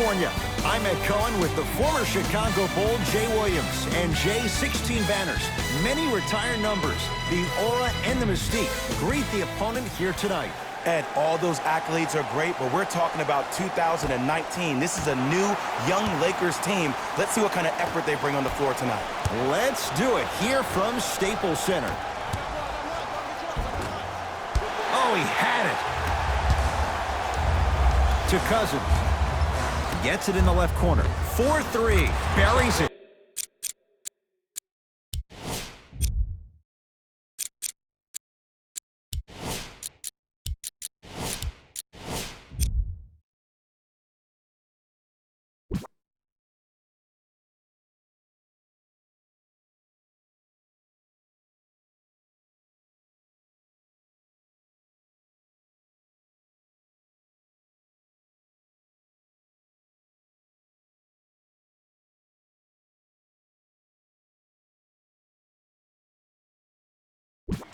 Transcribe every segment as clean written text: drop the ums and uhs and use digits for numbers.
California. I'm Ed Cohen with the former Chicago Bull, Jay Williams, and Jay's 16 banners. Many retired numbers, the aura and the mystique. Greet the opponent here tonight. Ed, all those accolades are great, but we're talking about 2019. This is a new, young Lakers team. Let's see what kind of effort they bring on the floor tonight. Let's do it here from Staples Center. Oh, he had it. To Cousins. Gets it in the left corner. 4-3. Buries it.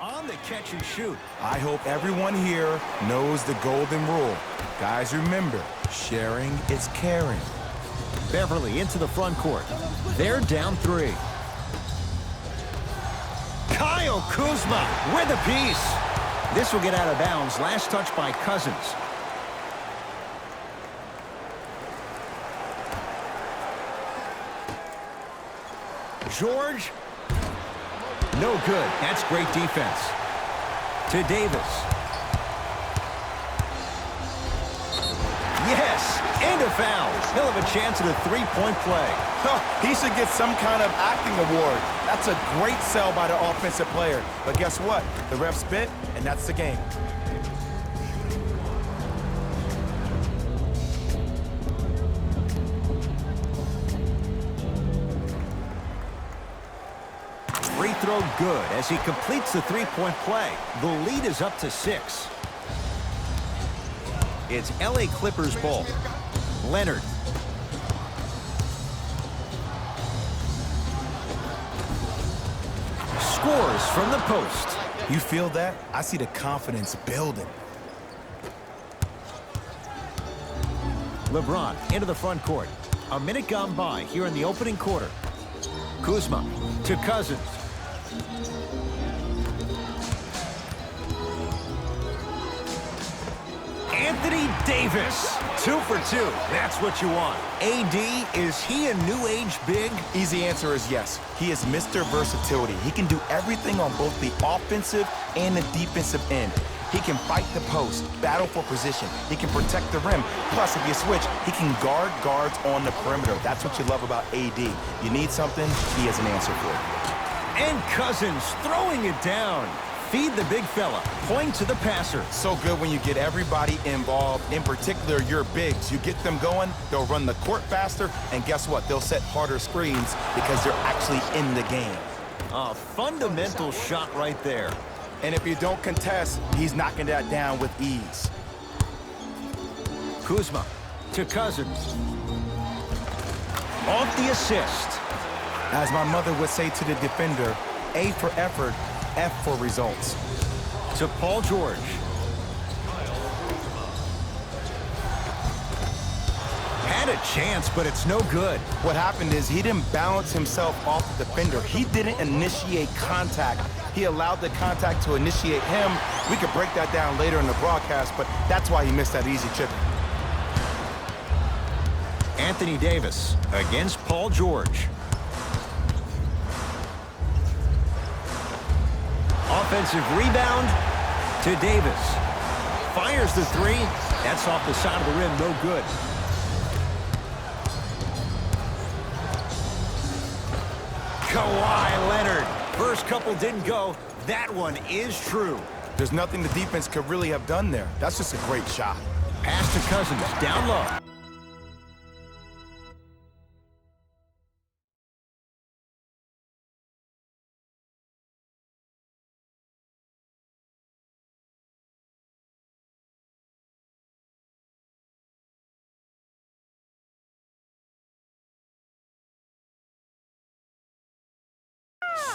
On the catch and shoot. I hope everyone here knows the golden rule. Guys, remember, sharing is caring. Beverly into the front court. They're down 3. Kyle Kuzma with a piece. This will get out of bounds. Last touch by Cousins. George. No good. That's great defense. To Davis. Yes, and a foul. He'll have a chance at a three-point play. He should get some kind of acting award. That's a great sell by the offensive player. But guess what? The ref spit, and that's the game. Free throw good as he completes the three-point play. The lead is up to 6. It's LA Clippers ball. Leonard. Scores from the post. You feel that? I see the confidence building. LeBron into the front court. A minute gone by here in the opening quarter. Kuzma to Cousins. Anthony Davis. 2 for 2. That's what you want. AD, is he a new age big? Easy answer is yes. He is Mr. Versatility. He can do everything on both the offensive and the defensive end. He can fight the post, battle for position. He can protect the rim. Plus, if you switch, he can guard guards on the perimeter. That's what you love about AD. You need something, he has an answer for it. And Cousins throwing it down. Feed the big fella. Point to the passer. So good when you get everybody involved, in particular your bigs. You get them going, they'll run the court faster, and guess what? They'll set harder screens because they're actually in the game. A fundamental shot right there. And if you don't contest, he's knocking that down with ease. Kuzma to Cousins. Off the assist. As my mother would say to the defender, A for effort, F for results. To Paul George. Had a chance, but it's no good. What happened is he didn't balance himself off the defender. He didn't initiate contact. He allowed the contact to initiate him. We could break that down later in the broadcast, but that's why he missed that easy chip. Anthony Davis against Paul George. Offensive rebound to Davis. Fires the 3. That's off the side of the rim, no good. Kawhi Leonard. First couple didn't go. That one is true. There's nothing the defense could really have done there. That's just a great shot. Pass to Cousins, down low.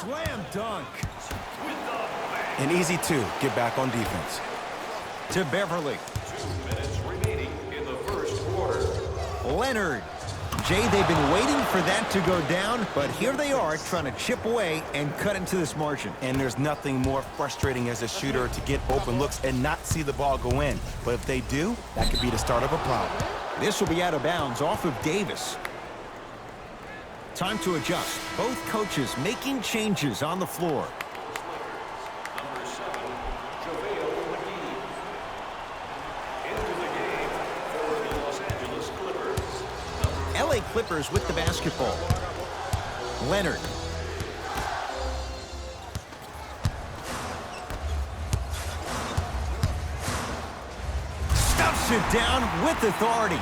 Slam dunk. An easy 2. Get back on defense. To Beverly. 2 minutes remaining in the first quarter. Leonard. Jay, they've been waiting for that to go down, but here they are trying to chip away and cut into this margin. And there's nothing more frustrating as a shooter to get open looks and not see the ball go in. But if they do, that could be the start of a problem. This will be out of bounds off of Davis. Time to adjust. Both coaches making changes on the floor. LA Clippers with the basketball. Leonard. Stuffs it down with authority.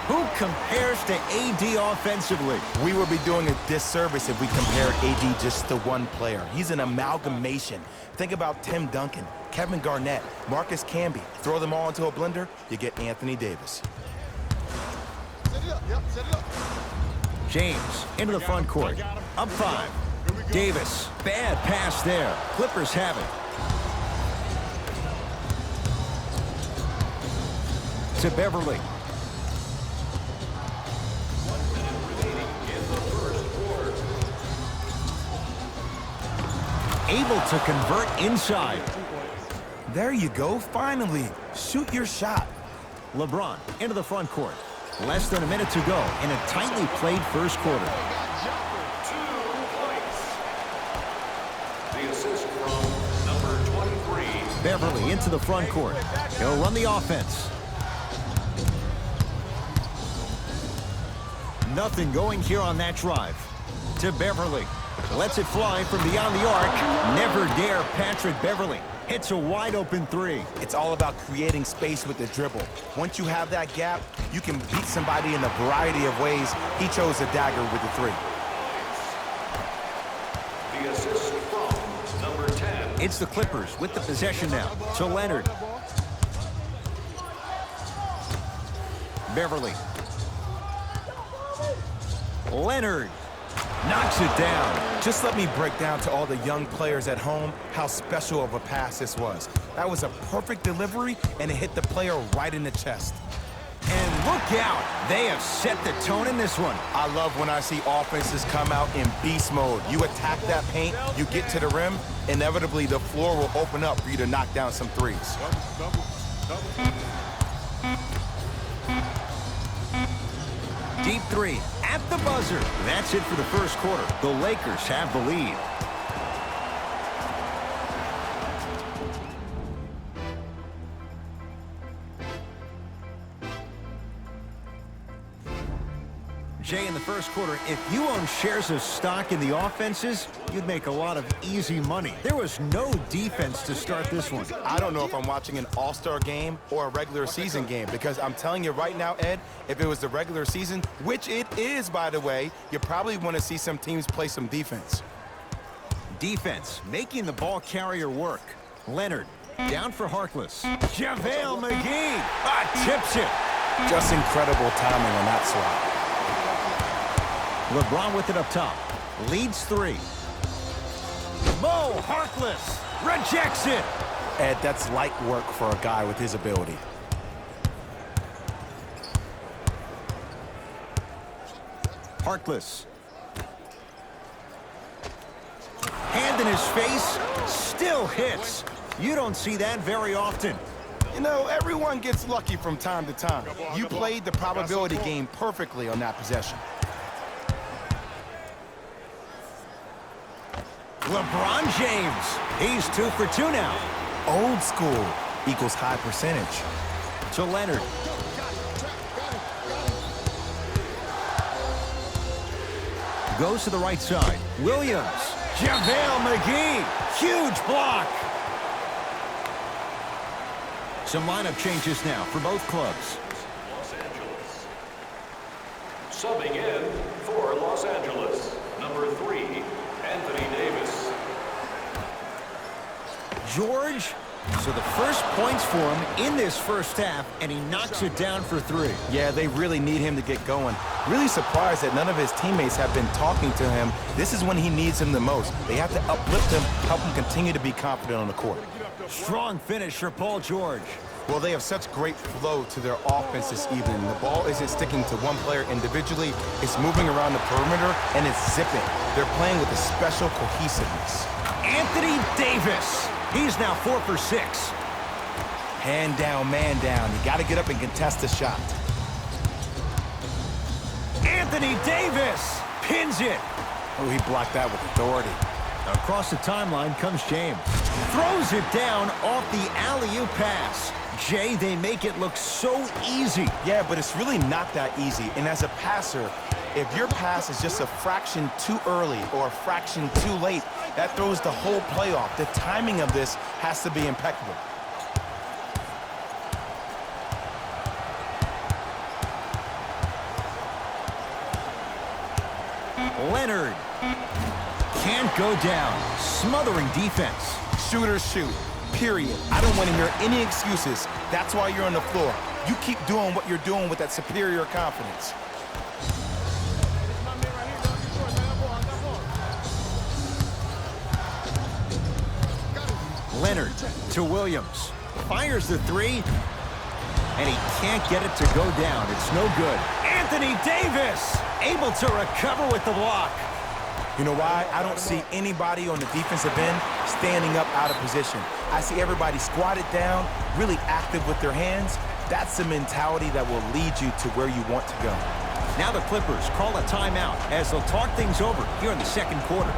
Who compares to AD offensively? We would be doing a disservice if we compared AD just to one player. He's an amalgamation. Think about Tim Duncan, Kevin Garnett, Marcus Camby. Throw them all into a blender, you get Anthony Davis. James into the front court. Up 5. Davis. Bad pass there. Clippers have it. To Beverly. Able to convert inside. There you go, finally. Shoot your shot. LeBron into the front court. Less than a minute to go in a tightly played first quarter. 2 points. The assist from number 23. Beverly into the front court. He'll run the offense. Nothing going here on that drive. To Beverly. Lets it fly from beyond the arc. Never dare Patrick Beverly. Hits a wide-open 3. It's all about creating space with the dribble. Once you have that gap, you can beat somebody in a variety of ways. He chose a dagger with the 3. The assist from number 10. It's the Clippers with the possession now. To Leonard. Beverly. Leonard. Knocks it down. Just let me break down to all the young players at home how special of a pass this was. That was a perfect delivery, and it hit the player right in the chest. And look out. They have set the tone in this one. I love when I see offenses come out in beast mode. You attack that paint, you get to the rim, inevitably the floor will open up for you to knock down some threes. Deep 3 at the buzzer. That's it for the first quarter. The Lakers have the lead. Jay, in the first quarter, if you own shares of stock in the offenses, you'd make a lot of easy money. There was no defense to start this one. I don't know if I'm watching an all-star game or a regular season game, because I'm telling you right now, Ed, if it was the regular season, which it is, by the way, you probably want to see some teams play some defense. Defense, making the ball carrier work. Leonard, down for Harkless. JaVale McGee, tips it. Just incredible timing on that swat. LeBron with it up top. Leads 3. Mo Harkless rejects it. Ed, that's light work for a guy with his ability. Harkless. Hand in his face. Still hits. You don't see that very often. You know, everyone gets lucky from time to time. You played the probability game perfectly on that possession. LeBron James. He's 2 for 2 now. Old school equals high percentage. To Leonard. Goes to the right side. Williams. JaVale McGee. Huge block. Some lineup changes now for both clubs. Los Angeles. Subbing in for Los Angeles, number 3, Anthony Davis. George. So the first points for him in this first half, and he knocks it down for 3. Yeah, they really need him to get going. Really surprised that none of his teammates have been talking to him. This is when he needs him the most. They have to uplift him, help him continue to be confident on the court. Strong finish for Paul George. Well, they have such great flow to their offense this evening. The ball isn't sticking to one player individually. It's moving around the perimeter, and it's zipping. They're playing with a special cohesiveness. Anthony Davis. He's now 4 for 6. Hand down, man down. You got to get up and contest the shot. Anthony Davis pins it. Oh, he blocked that with authority. Across the timeline comes James. Throws it down off the alley-oop pass. Jay, they make it look so easy. Yeah, but it's really not that easy. And as a passer, if your pass is just a fraction too early or a fraction too late, that throws the whole play off. The timing of this has to be impeccable. Leonard can't go down. Smothering defense. Shooters shoot, period. I don't want to hear any excuses. That's why you're on the floor. You keep doing what you're doing with that superior confidence. Leonard to Williams. Fires the three, and he can't get it to go down. It's no good. Anthony Davis able to recover with the block. You know why? I don't see anybody on the defensive end standing up out of position. I see everybody squatted down, really active with their hands. That's the mentality that will lead you to where you want to go. Now the Clippers call a timeout as they'll talk things over here in the second quarter.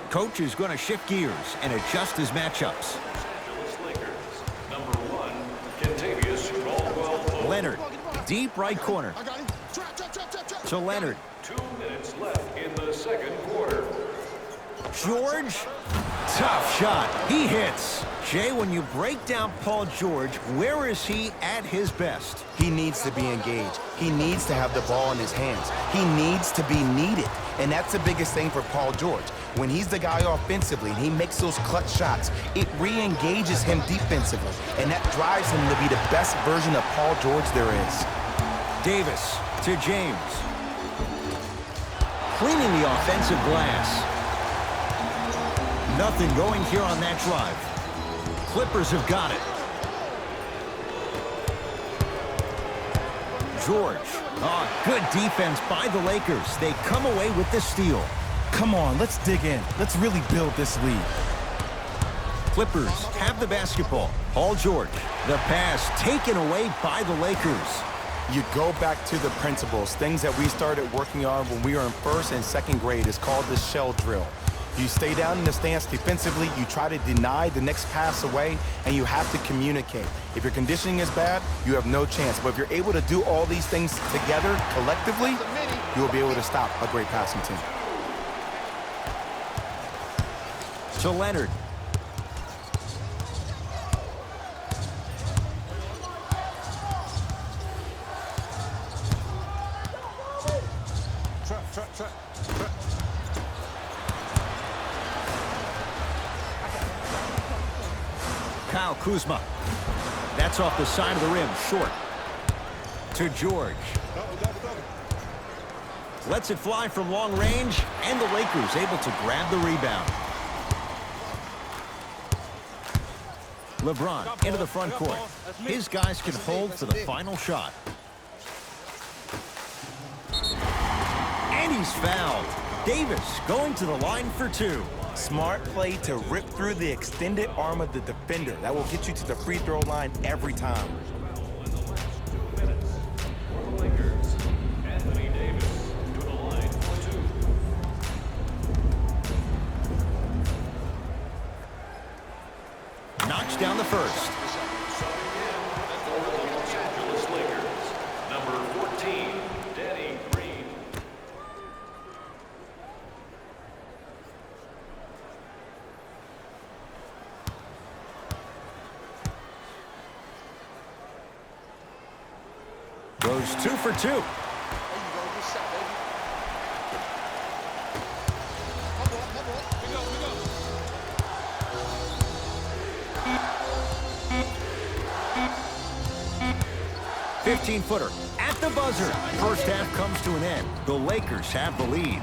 Coach is going to shift gears and adjust his matchups. Los Angeles Lakers. Number 1, Kentavious Caldwell-Pope. Leonard, deep right corner. To Leonard. 2 minutes left in the second quarter. George, tough shot. He hits. Jay, when you break down Paul George, where is he at his best? He needs to be engaged. He needs to have the ball in his hands. He needs to be needed. And that's the biggest thing for Paul George. When he's the guy offensively and he makes those clutch shots, it re-engages him defensively. And that drives him to be the best version of Paul George there is. Davis to James. Cleaning the offensive glass. Nothing going here on that drive. Clippers have got it. George. Oh, good defense by the Lakers. They come away with the steal. Come on, let's dig in. Let's really build this lead. Clippers have the basketball. Paul George. The pass taken away by the Lakers. You go back to the principles, things that we started working on when we were in first and second grade. It's called the shell drill. You stay down in the stance defensively, you try to deny the next pass away, and you have to communicate. If your conditioning is bad, you have no chance. But if you're able to do all these things together, collectively, you will be able to stop a great passing team. To Leonard. Kyle Kuzma. That's off the side of the rim, short. To George. Lets it fly from long range, and the Lakers able to grab the rebound. LeBron into the front court. His guys can hold for the final shot. And he's fouled. Davis going to the line for two. Smart play to rip through the extended arm of the defender. That will get you to the free throw line every time. For the Lakers, Anthony Davis to the line for 2. Knocks down the first. For the Los Angeles Lakers, number 14, Danny Green. Goes 2 for 2. There you go. Good shot, baby. Humble up, humble up. We go. 15-footer at the buzzer. First half comes to an end. The Lakers have the lead.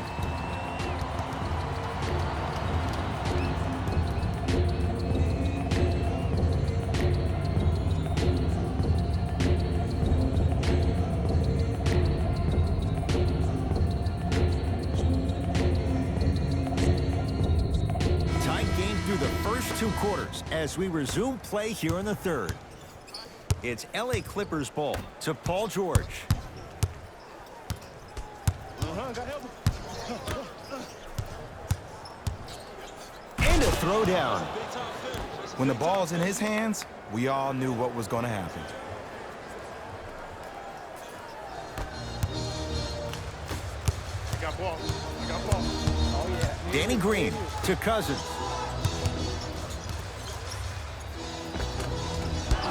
Tight game through the first 2 quarters as we resume play here in the third. It's LA Clippers ball to Paul George. And a throwdown. When the ball's in his hands, we all knew what was going to happen. I got ball. Oh, yeah. Danny Green to Cousins.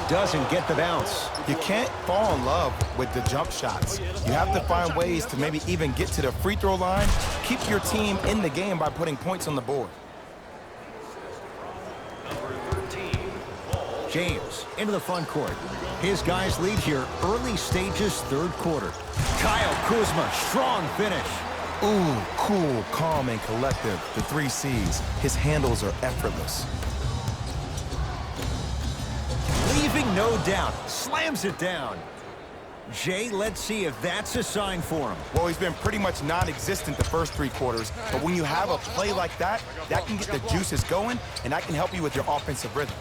Doesn't get the bounce. You can't fall in love with the jump shots. You have to find ways to maybe even get to the free throw line, keep your team in the game by putting points on the board. Number 13, Paul. James into the front court. His guys lead here early stages third quarter. Kyle Kuzma, strong finish. Ooh, cool, calm, and collective. The 3 C's. His handles are effortless. Leaving no doubt. Slams it down. Jay, let's see if that's a sign for him. Well, he's been pretty much non-existent the first 3 quarters, but when you have a play like that, that can get the juices going, and that can help you with your offensive rhythm.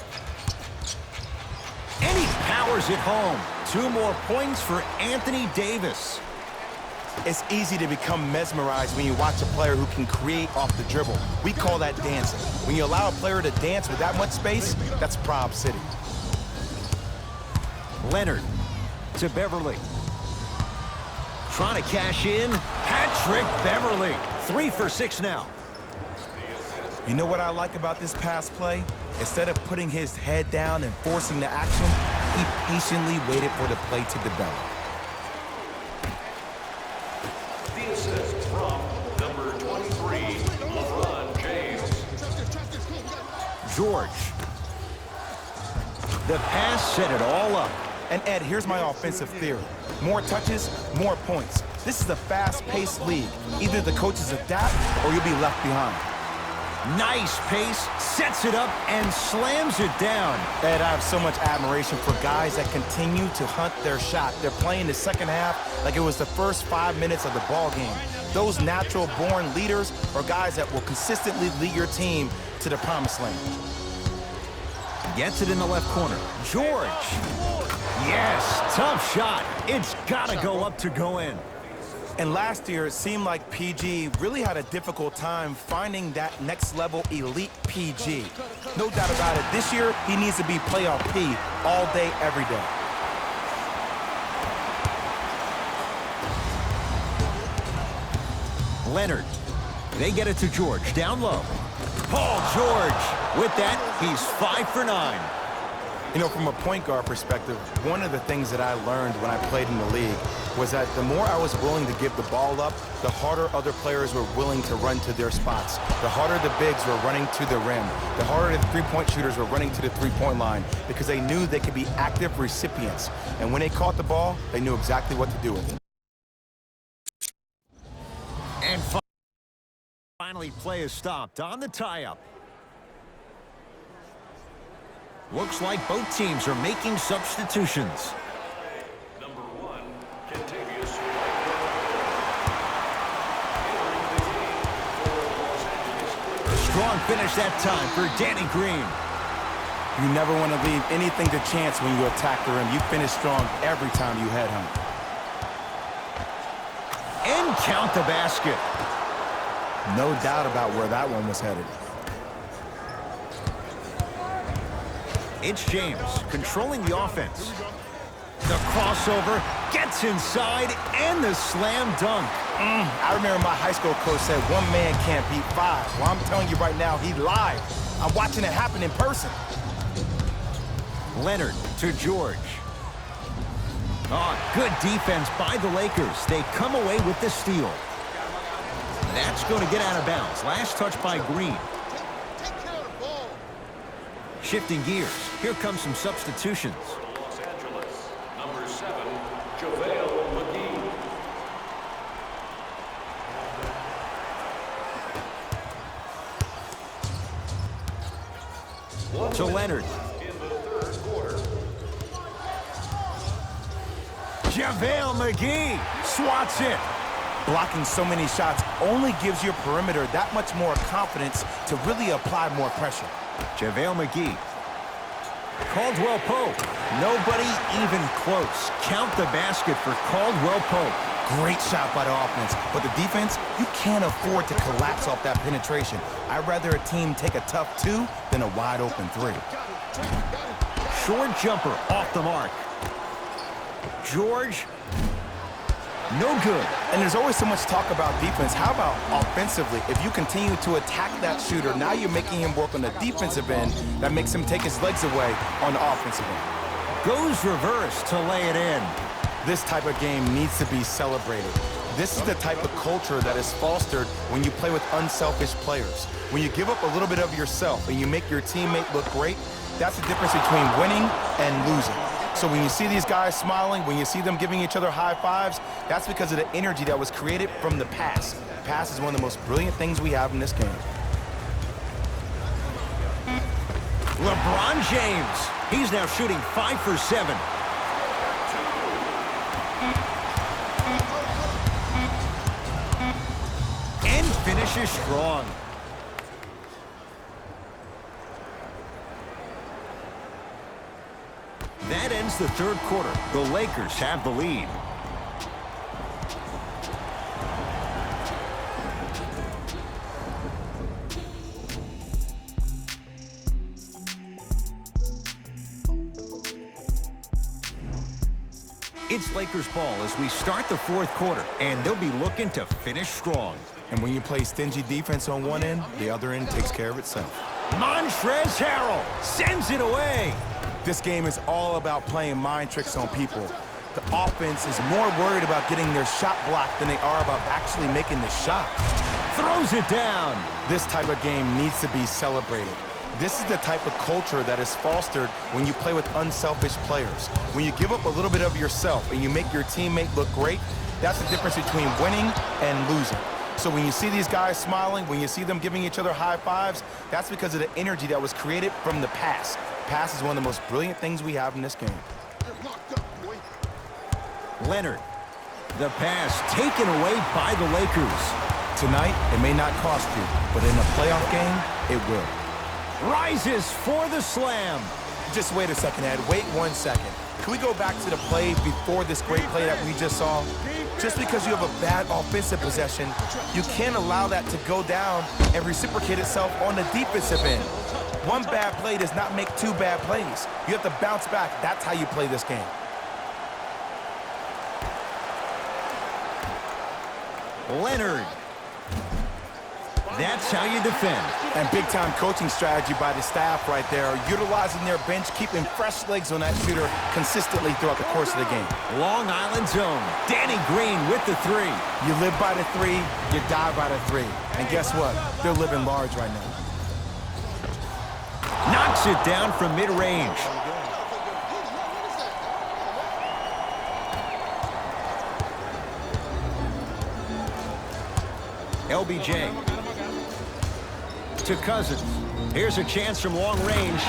And he powers it home. 2 more points for Anthony Davis. It's easy to become mesmerized when you watch a player who can create off the dribble. We call that dancing. When you allow a player to dance with that much space, that's Prob City. Leonard to Beverly. Trying to cash in. Hat-trick Beverly. 3 for 6 now. You know what I like about this pass play? Instead of putting his head down and forcing the action, he patiently waited for the play to develop. The assist from number 23, LeBron James. George. The pass set it all up. And Ed, here's my offensive theory. More touches, more points. This is a fast-paced league. Either the coaches adapt or you'll be left behind. Nice pace, sets it up, and slams it down. Ed, I have so much admiration for guys that continue to hunt their shot. They're playing the second half like it was the first 5 minutes of the ball game. Those natural-born leaders are guys that will consistently lead your team to the promised land. Gets it in the left corner. George. Yes, tough shot. It's got to go up to go in. And last year, it seemed like PG really had a difficult time finding that next-level elite PG. No doubt about it, this year, he needs to be playoff P all day, every day. Leonard. They get it to George. Down low. Paul George. With that, he's 5 for 9. You know, from a point guard perspective, one of the things that I learned when I played in the league was that the more I was willing to give the ball up, the harder other players were willing to run to their spots. The harder the bigs were running to the rim. The harder the three-point shooters were running to the three-point line because they knew they could be active recipients. And when they caught the ball, they knew exactly what to do with it. And finally, play is stopped on the tie-up. Looks like both teams are making substitutions. Number 1, Kentavious White. strong finish that time for Danny Green. You never want to leave anything to chance when you attack the rim. You finish strong every time you head home. And count the basket. No doubt about where that one was headed. It's James controlling the offense. The crossover gets inside and the slam dunk. I remember my high school coach said one man can't beat five. Well, I'm telling you right now, he lied. I'm watching it happen in person. Leonard to George. Oh, good defense by the Lakers. They come away with the steal. That's going to get out of bounds. Last touch by Green. Take care of the ball. Shifting gears. Here comes some substitutions. Los Angeles, number 7, JaVale McGee. To Leonard. In the third quarter. JaVale McGee swats it. Blocking so many shots only gives your perimeter that much more confidence to really apply more pressure. JaVale McGee. Caldwell Pope. Nobody even close. Count the basket for Caldwell Pope. Great shot by the offense, but the defense, you can't afford to collapse off that penetration. I'd rather a team take a tough 2 than a wide open 3. Short jumper off the mark. George. No good. And there's always so much talk about defense. How about offensively? If you continue to attack that shooter, now you're making him work on the defensive end. That makes him take his legs away on the offensive end. Goes reverse to lay it in. This type of game needs to be celebrated. This is the type of culture that is fostered when you play with unselfish players. When you give up a little bit of yourself and you make your teammate look great, that's the difference between winning and losing. So when you see these guys smiling, when you see them giving each other high fives, that's because of the energy that was created from the pass. Pass is one of the most brilliant things we have in this game. LeBron James. He's now shooting 5 for 7. And finishes strong. That ends the third quarter. The Lakers have the lead. It's Lakers ball as we start the fourth quarter, and they'll be looking to finish strong. And when you play stingy defense on one end, the other end takes care of itself. Montrezl Harrell sends it away. This game is all about playing mind tricks on people. The offense is more worried about getting their shot blocked than they are about actually making the shot. Throws it down. This type of game needs to be celebrated. This is the type of culture that is fostered when you play with unselfish players. When you give up a little bit of yourself and you make your teammate look great, that's the difference between winning and losing. So when you see these guys smiling, when you see them giving each other high fives, that's because of the energy that was created from the pass. Pass is one of the most brilliant things we have in this game. Leonard. The pass taken away by the Lakers. Tonight, it may not cost you, but in a playoff game, it will. Rises for the slam. Just wait a second, Ed. Wait 1 second. Can we go back to the play before this great play that we just saw? Just because you have a bad offensive possession, you can't allow that to go down and reciprocate itself on the defensive end. One bad play does not make 2 bad plays. You have to bounce back. That's how you play this game. Leonard. That's how you defend. And big-time coaching strategy by the staff right there, utilizing their bench, keeping fresh legs on that shooter consistently throughout the course of the game. Long Island zone. Danny Green with the 3. You live by the 3, you die by the 3. And guess what? They're living large right now. Knocks it down from mid-range. LBJ. To Cousins. Here's a chance from long range.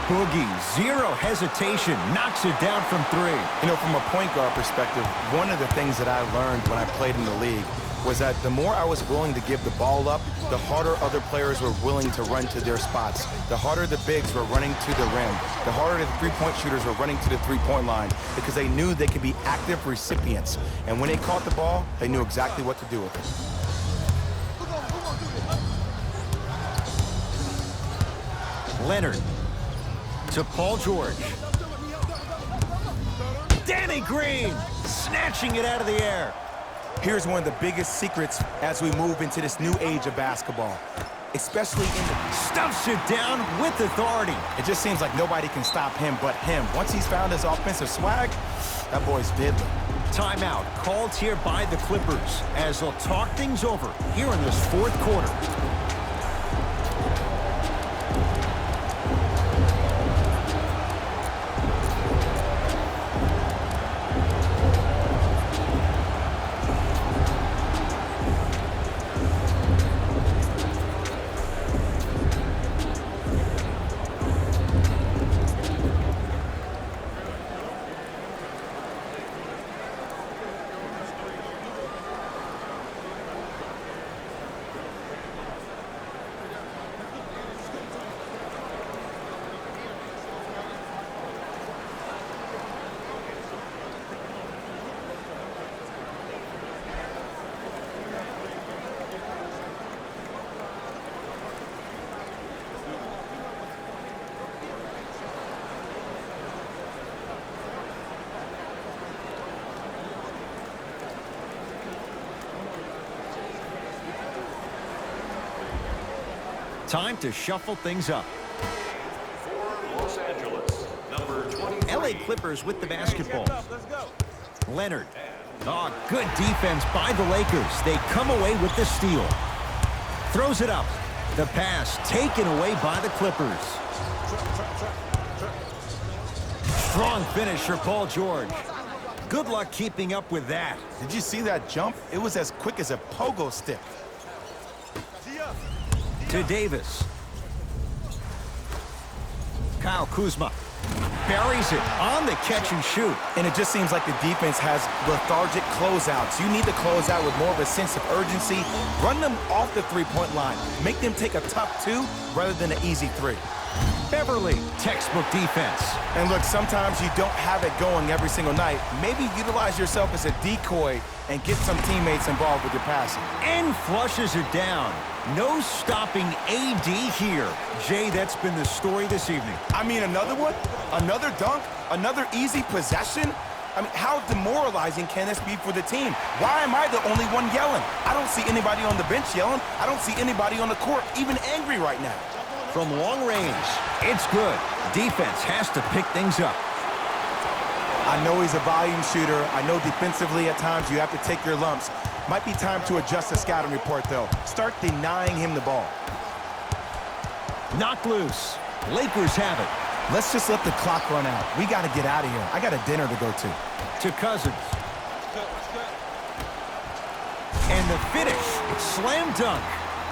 Boogie, zero hesitation, knocks it down from 3. You know, from a point guard perspective, one of the things that I learned when I played in the league was that the more I was willing to give the ball up, the harder other players were willing to run to their spots. The harder the bigs were running to the rim. The harder the three-point shooters were running to the three-point line because they knew they could be active recipients. And when they caught the ball, they knew exactly what to do with it. Leonard to Paul George. Danny Green snatching it out of the air. Here's one of the biggest secrets as we move into this new age of basketball, especially in the... Stuffs it down with authority. It just seems like nobody can stop him but him. Once he's found his offensive swag, that boy's deadly. Timeout called here by the Clippers as they'll talk things over here in this fourth quarter. Time to shuffle things up. For Los Angeles, number 23. LA Clippers with the basketball. Leonard. Oh, good defense by the Lakers. They come away with the steal. Throws it up. The pass taken away by the Clippers. Strong finish for Paul George. Good luck keeping up with that. Did you see that jump? It was as quick as a pogo stick. To Davis. Kyle Kuzma buries it on the catch and shoot. And it just seems like the defense has lethargic closeouts. You need to close out with more of a sense of urgency. Run them off the three-point line. Make them take a tough two rather than an easy three. Beverly, textbook defense. And look, sometimes you don't have it going every single night. Maybe utilize yourself as a decoy and get some teammates involved with your passing. And flushes it down. No stopping AD here. Jay, that's been the story this evening. I mean, another one? Another dunk? Another easy possession? I mean, how demoralizing can this be for the team? Why am I the only one yelling? I don't see anybody on the bench yelling. I don't see anybody on the court even angry right now. From long range, it's good. Defense has to pick things up. I know he's a volume shooter. I know defensively at times you have to take your lumps. Might be time to adjust the scouting report, though. Start denying him the ball. Knocked loose. Lakers have it. Let's just let the clock run out. We got to get out of here. I got a dinner to go to. To Cousins. And the finish. Slam dunk.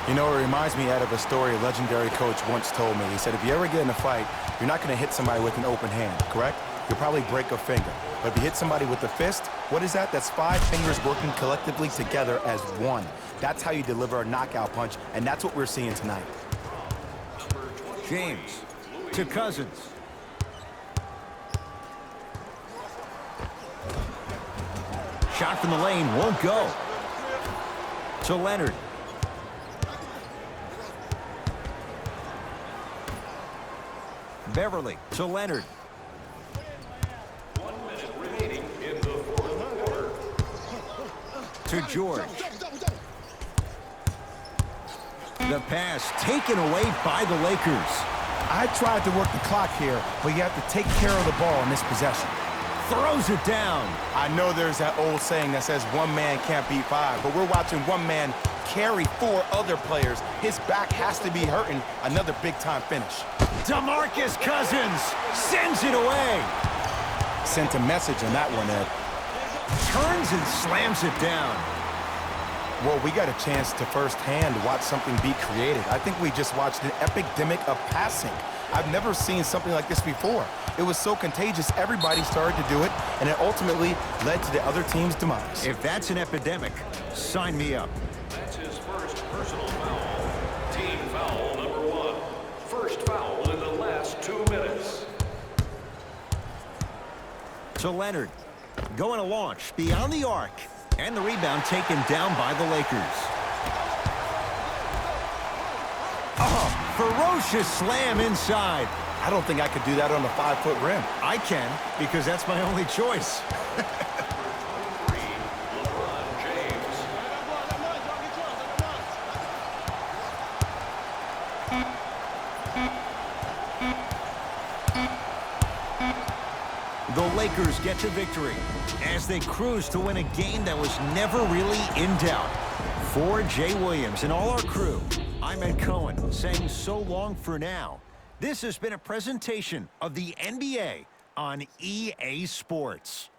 You know, it reminds me, Ed, of a story a legendary coach once told me. He said, if you ever get in a fight, you're not going to hit somebody with an open hand, correct? You'll probably break a finger. But if you hit somebody with a fist, what is that? That's 5 fingers working collectively together as one. That's how you deliver a knockout punch, and that's what we're seeing tonight. James to Cousins. Shot from the lane won't go. To Leonard. Beverly to Leonard. 1 minute remaining in the fourth quarter. To George. The pass taken away by the Lakers. I tried to work the clock here, but you have to take care of the ball in this possession. Throws it down. I know there's that old saying that says one man can't beat 5, but we're watching one man carry 4 other players. His back has to be hurting. Another big-time finish. DeMarcus Cousins sends it away. Sent a message on that one, Ed. Turns and slams it down. Well, we got a chance to firsthand watch something be created. I think we just watched an epidemic of passing. I've never seen something like this before. It was so contagious, everybody started to do it, and it ultimately led to the other team's demise. If that's an epidemic, sign me up. That's his first personal foul. Team foul number 1. First foul in the last 2 minutes. To Leonard. Going to launch beyond the arc. And the rebound taken down by the Lakers. Oh, ferocious slam inside. I don't think I could do that on a 5-foot rim. I can, because that's my only choice. LeBron James. The Lakers get to victory as they cruise to win a game that was never really in doubt. For Jay Williams and all our crew, I'm Ed Cohen saying so long for now. This has been a presentation of the NBA on EA Sports.